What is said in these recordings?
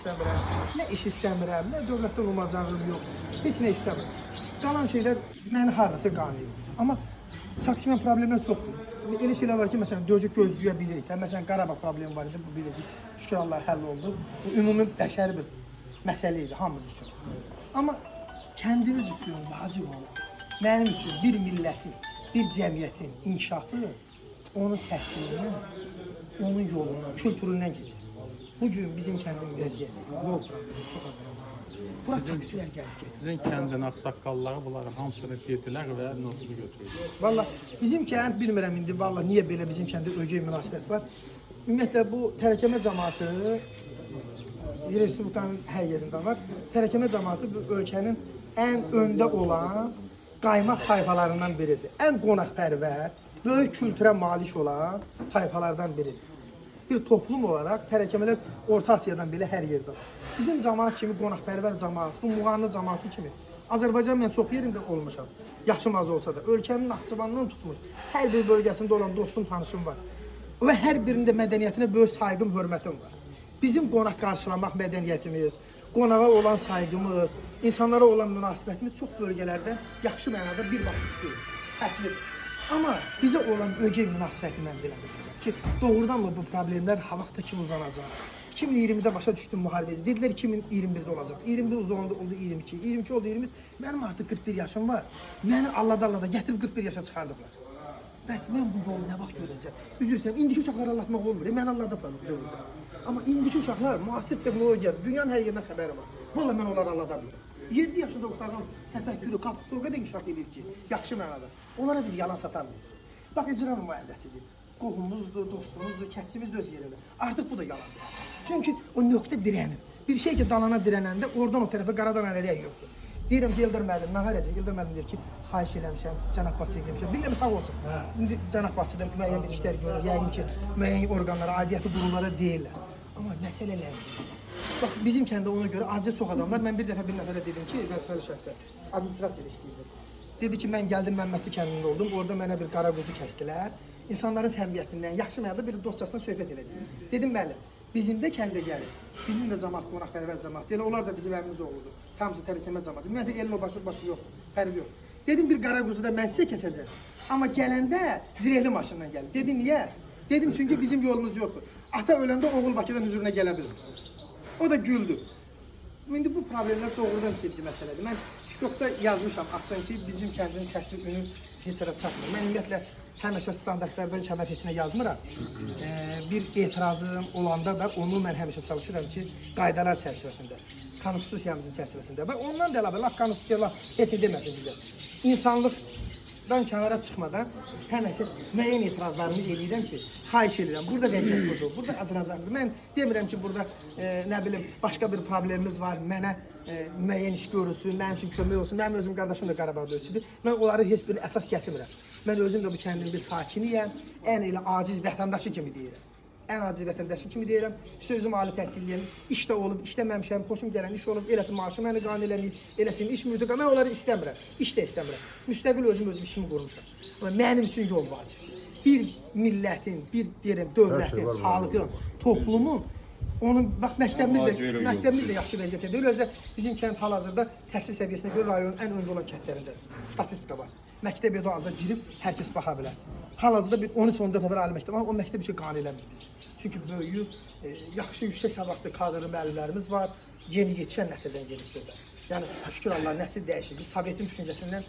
istəmirəm, nə iş istəmirəm, nə dövlətdən umacağım yox, heç nə istəmirəm. Qalan şeylər məni haradasa qanayır. Amma çatışmayan problemlər çoxdur. Elə şeylər var ki, məsələn, dözü gözləyə bilirik. Məsələn, Qarabağ problemi var idi, bu bilirik. Şükür Allah həll oldu. Bu ümumi bəşəri bir məsələ idi hamımız üçün. Amma kəndimiz üçün vacib olan, mənim üçün bir millətin, bir cəmiyyətin inkişafı onun təhsilindən, onun yolundan, kültüründən keçir. Bugün bizim kəndin vəziyyəti, yol problemi çox azalacaq. Bura taksilər gəlib gedir. Sizin kəndin ağsaqqalları bunları hamısını gedilər və notunu götürdülər. Valla bizim kənd bilmirəm indi valla niyə belə bizim kəndə ögey münasibət var. Ümumiyyətlə bu tərəkəmə cəmaatı Respublikanın hər yerində var. Tərəkəmə cəmaatı bu ölkənin ən öndə olan qaymaq tayfalarından biridir. Ən qonaqpərvər, böyük kültürə malik olan tayfalardan biridir. Bir toplum olaraq tərəkəmələr Orta Asiyadan belə hər yerdə var. Bizim cəmaat kimi qonaqpərvər cəmaat, bu Muğanlı cəmaatı kimi Azərbaycan mən çox yerində olmuşam. Yaxşı maz olsa da ölkənin Naxçıvandan tutmuş hər bir bölgəsində olan dostum, tanışım var. Və hər birində mədəniyyətinə böyük sayğım, hörmətim var. Bizim qonaq qarşılamaq mədəniyyətimiz, qonağa olan sayğımız, insanlara olan münasibətimiz çox bölgələrdə yaxşı mənada bir vaxt istəyir, fərqlidir. Amma bizə olan ögey münasibəti mən bilmirəm ki, doğrudanmı bu problemlər ha vaxta kimi uzanacaq? 2020-də başa düşdüm müharibədə. Dedilər 2021-də olacaq. 21 uzandı, oldu 22. 22 oldu 23. Mənim artıq 41 yaşım var. Məni allada gətirib 41 yaşa çıxardıblar. Bəs mən bu yolu nə vaxt görəcəm? Üzr istəyirəm, indiki uşaqları aldatmaq olmur. Mən alladıblar dövrdə. Amma indiki uşaqlar müasir texnologiyadır. Dünyanın hər yerindən xəbəri var. Vallahi mən onları alladamıyorum. 7 yaşında uşaqların təfəkkürü, qafası o qədər inkişaf edir ki, yaxşı mənada. Onlara biz yalan satamıyoruz. Bax, icra nümayəndəsidir. Qohumuzdur, dostumuzdur, kəndçimiz də öz yerində. Artıq bu da yalandır. Çünki o nöqtə dirənir. Bir şey ki, dalana dirənəndə oradan o tərəfə qaradan ələliyək yoxdur. Deyirəm ki, Eldar müəllim, nəhar Eldar müəllim deyir ki, xahiş eləmişəm, Cənab Bahçıya demişəm. Bilmirəm, sağ olsun. İndi Cənab Bahçıda müəyyən bir işlər görür, yəqin ki, müəyyən orqanlara, aidiyyəti qurumlara deyirlər. Amma məsələlər bax, bizim kəndə ona görə aciz çox adam var. Mən bir dəfə bir nəfərə dedim ki, vəzifəli şəxsə, administrasiyada işləyirdim. Dedi ki, mən gəldim Məmmədli kəndində oldum, orada mənə bir qara quzu kəsdilər. İnsanların səmimiyyətindən, yaxşı mənada bir dostcasına söhbət elədim. Dedim, bəli, bizim də kəndə gəlir. Bizim də cəmaat, qonaqpərvər cəmaat. Yəni, onlar da bizim əmimiz oğludur. Hamısı tərəkəmə cəmaatı. Ümumiyyətlə, elin o başı yoxdur, fərqi yox. Dedim, bir qara quzu da mən sizə kəsəcəm. Amma gələndə zirehli maşından gəlir. Dedim, niyə? Dedim, çünki bizim yolumuz yoxdur. Ata öləndə oğul Bakıdan hüzuruna gələ bilir. O da güldü. İndi bu problemlər doğrudan ciddi məsələdir. Mən TikTokda yazmışam, atdım ki, bizim kəndin təhsil ünü heç yerə çatmır. Mən ümumiyyətlə həmişə standartlardan kəmər heçinə yazmıram. Bir etirazım olanda da onu mən həmişə çalışıram ki, qaydalar çərçivəsində, konstitusiyamızın çərçivəsində. Və ondan da əlavə, konstitusiyalar heç deməsin bizə. İnsanlıqdan kənara çıxmadan həmişə müəyyən etirazlarımı eləyirəm ki, xahiş edirəm. Burada vəziyyət budur, burada acınacaqdır. Mən demirəm ki, burada nə bilim, başqa bir problemimiz var, mənə müəyyən iş görülsün, mənim üçün kömək olsun. Mənim özüm qardaşım da Qarabağda ölçüdür. Mən onları heç bir əsas gətirmirəm. Mən özüm də bu kəndin bir sakiniyəm, ən elə aciz vətəndaşı kimi deyirəm. Ən aciz vətəndaşı kimi deyirəm. İşte özüm ali təhsilliyəm, işdə olub, işləməmişəm, xoşum gələn iş olub, eləsi maaşı məni qane eləməyib, eləsin iş müdürə, mən onları istəmirəm, iş də istəmirəm. Müstəqil özüm işimi qurmuşam. Amma mənim üçün yol vacib. Bir millətin, bir deyirəm, dövlətin, xalqın, toplumun, onun, bax, məktəbimiz də yaxşı vəziyyətdə deyil. Özdə bizim kənd hal-hazırda təhsil səviyyəsinə görə rayonun ən öndə olan kəndlərində statistika var. Məktəb edə azda girib, hər kəs baxa bilər. Hal-hazırda bir 13-14 nəfər ali məktəb var, o məktəb bir şey qane eləmir biz. Çünki böyük, yaxşı, yüksək savadlı kadrlı müəllimlərimiz var, yeni yetişən nəsildən gelişirlər. Yəni, şükür Allah, nəsil dəyişir. Biz Sovetin düşüncəsindən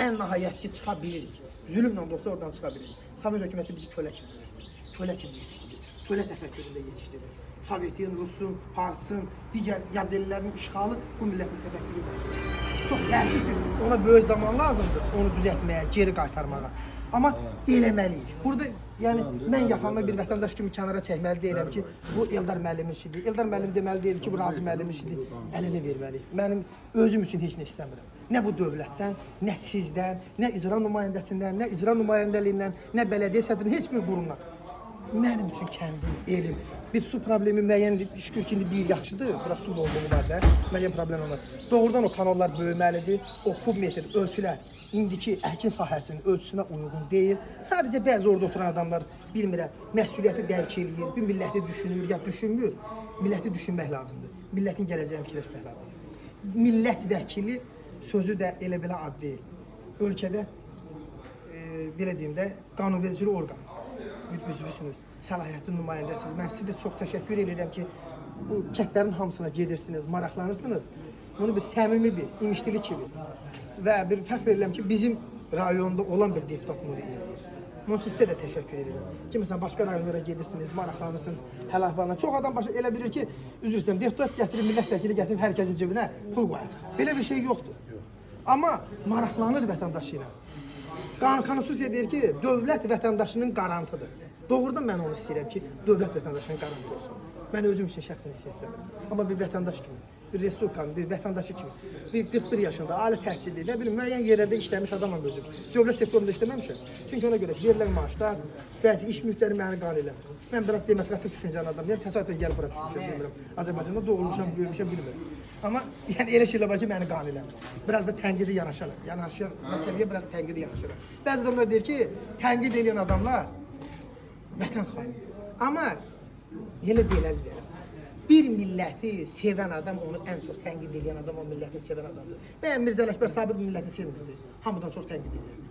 ən nəhayət ki, çıxa bilirik. Zülümlə də olsa oradan çıxa bilirik. Sovet hökuməti bizi kölə kimi yetişdirir. Kölə təfəkküründə yetişdirir. Sovetin, Rusun, Farsın, digər yad dillərinin işğalı bu millətin təfəkküründə. Çox təəssüfdir. Ona böyük zaman lazımdır, onu düzəltməyə, geri qaytarmağa. Amma eləməliyik. Burada, yəni, mən yaxamda bir vətəndaş kimi kənara çəkməli deyirəm ki, bu Eldar müəllimin işidir. Eldar müəllim deməli deyil ki, bu Razi müəllimin işidir. Əlini verməliyik. Mənim özüm üçün heç nə istəmirəm. Nə bu dövlətdən, nə sizdən, nə icra nümayəndəsindən, nə icra nümayəndəliyindən, nə bələdiyyə sədrinin heç bir qurumdan. Mənim üçün kəndim, elim. Bir su problemi müəyyəndir. Şükür ki, indi bir il yaxşıdır. Biraz su dolduğu var da. Müəyyən problem olmaz. Doğrudan o kanallar böyüməlidir. O kub metr ölçülər indiki əkin sahəsinin ölçüsünə uyğun deyil. Sadəcə bəzi orada oturan adamlar bilmirəm, məsuliyyəti dərk eləyir, bir milləti düşünür ya düşünmür. Milləti düşünmək lazımdır. Millətin gələcəyini fikirləşmək lazımdır. Millət vəkili sözü də elə belə ad deyil. Ölkədə belə deyim də qanunvericilik orqanı. Bir üzvüsünüz, səlahiyyətli nümayəndəsiniz. Mən sizə çox təşəkkür edirəm ki, bu kəndlərin hamısına gedirsiniz, maraqlanırsınız. Bunu bir səmimi bir, imişdilik kimi və bir fəxr edirəm ki, bizim rayonda olan bir deputat bunu eləyir. Onun üçün sizə də təşəkkür edirəm. Ki, məsələn, başqa rayonlara gedirsiniz, maraqlanırsınız, hələ-əhvalına. Çox adam elə bilir ki, üzr istəyirəm, deputat gətirib, millət vəkili gətirib, hər kəsin cibinə pul qoyacaq. Belə bir şey yoxdur. Amma maraqlanır vətəndaşı ilə. Konstitusiya deyir ki, dövlət vətəndaşının qarantıdır. Doğrudan mən onu istəyirəm ki, dövlət vətəndaşının qarantı olsun. Mən özüm üçün şəxsən heç istəmirəm. Amma bir vətəndaş kimi, bir respublikanın, bir vətəndaşı kimi, bir 41 yaşında, ali təhsilli, nə bilim, müəyyən yerlərdə işləmiş adamam özüm. Dövlət sektorunda işləməmişəm. Çünki ona görə verilən maaşlar, bəzi iş müddətləri məni qane eləmir. Mən biraz demokratik düşüncəli adamım, təsadüfən gəlib bura düşmüşəm, bilmirəm. Azərbaycanda doğulmuşam, böyümüşəm, bilmirəm. Amma yəni elə şeylər var ki, məni qane eləmir. Biraz da tənqidi yanaşaram. Məsələyə biraz tənqidi yanaşaram. Bəzi adamlar deyir ki, tənqid edən adamlar vətən xainidir. Amma elə deyil əzizlərim. Bir milləti sevən adam onu ən çox tənqid edən adam o milləti sevən adamdır. Bəyən Mirzə Ələkbər Sabir milləti sevmirdi. Hamıdan çox tənqid edir.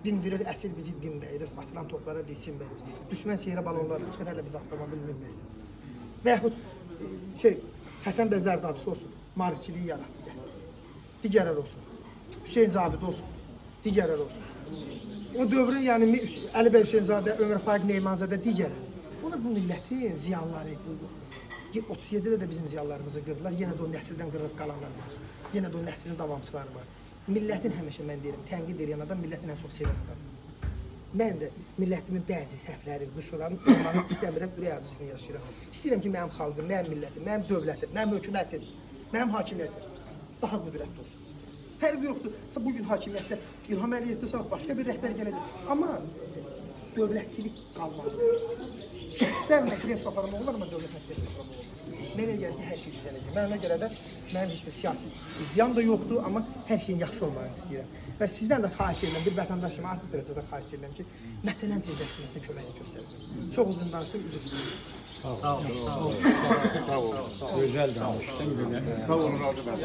Dindirir, əsir bizi dinməyiriz, atılan toplara dilsinməyiriz. Düşmən seyrə balonları çıxır, hələ biz avtomobil minməyiriz. Və yaxud Həsən bəy Zərdabisi olsun, maarifçiliyi yaratdı. Digərlər olsun. Hüseyn Cavid olsun, digərlər olsun. O dövrün, yəni Əli bəy Hüseynzadə, Ömər Faiq Neymanzadə, digərlər. Bunlar bu millətin ziyanları. 37-də də bizim ziyanlarımızı qırdılar, yenə də o nəsildən qırılıb qalanlar var. Yenə də o nəslin davamçıları var. Millətin həmişə mən deyirəm, tənqid edən adam millətin ən çox sevən adamdır. Mən də millətimin bəzi səhvləri, qüsurlarını olmanı istəmirəm, ürək acısını yaşayıram. İstəyirəm ki, mənim xalqım, mənim millətim, mənim dövlətim, mənim hökumətim, mənim hakimiyyətim daha qüdrətli olsun. Fərqi yoxdur. Bugün hakimiyyətdə İlham Əliyevdirsə, başqa bir rəhbər gələcək. Amma dövlətçilik qalmalıdır. Şəxslər məhkəməyə aparmaq olar, amma dövlət məhkəməyə aparmaq olmaz. Mənə gəlir ki, hər şey düzələcək. Mənə görə də mənim heç bir siyasi iddiam da yoxdur, amma hər şeyin yaxşı olmağını istəyirəm. Və sizdən də xahiş edirəm, bir vətəndaşıma artıq dərəcədə xahiş edirəm ki, məsələn tezləşməsinə köməyini göstərsin. Çox uzun danışdım, üzr istəyirəm. Sağ olun. Gözəl danışdın. Sağ olun, razı olun.